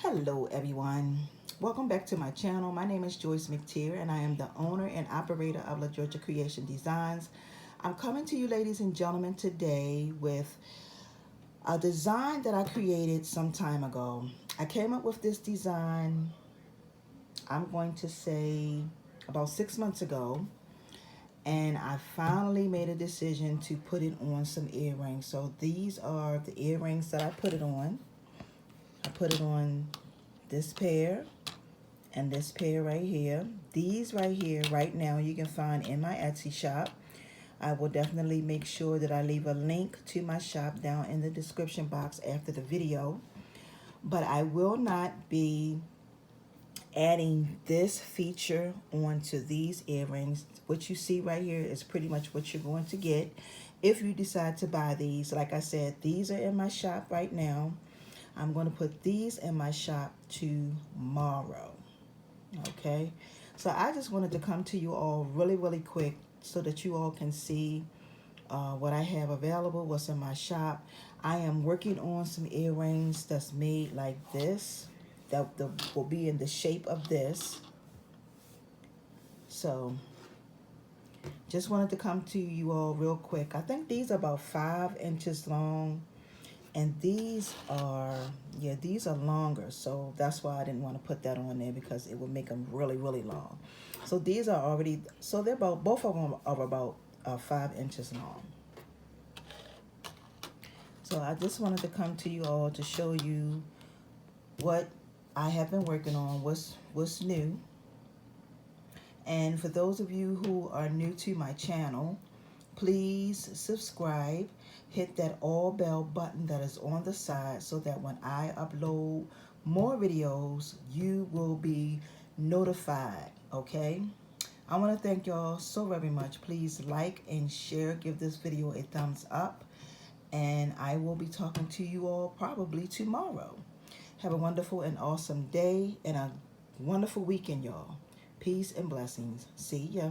Hello everyone, welcome back to my channel. My name is Joyce McTeer and I am the owner and operator of La Georgia Creation Designs. I'm coming to you ladies and gentlemen today with a design that I created some time ago. I came up with this design, I'm going to say about 6 months ago, and I finally made a decision to put it on some earrings. So these are the earrings that I put it on. I put it on this pair and this pair right here. These right here right now you can find in my Etsy shop. I will definitely make sure that I leave a link to my shop down in the description box after the video. But I will not be adding this feature onto these earrings. What you see right here is pretty much what you're going to get if you decide to buy these. Like I said, these are in my shop right now. I'm going to put these in my shop tomorrow. Okay, so I just wanted to come to you all really quick so that you all can see what I have available, what's in my shop. I am working on some earrings that's made like this, that will be in the shape of this. So just wanted to come to you all real quick. I think these are about 5 inches long, and these are, yeah, these are longer, so that's why I didn't want to put that on there, because it would make them really long. So these are already, so they're about, both of them are about 5 inches long. So I just wanted to come to you all to show you what I have been working on, what's new. And for those of you who are new to my channel, please subscribe, hit that all bell button that is on the side so that when I upload more videos, you will be notified, okay? I want to thank y'all so very much. Please like and share, give this video a thumbs up, and I will be talking to you all probably tomorrow. Have a wonderful and awesome day and a wonderful weekend, y'all. Peace and blessings. See ya.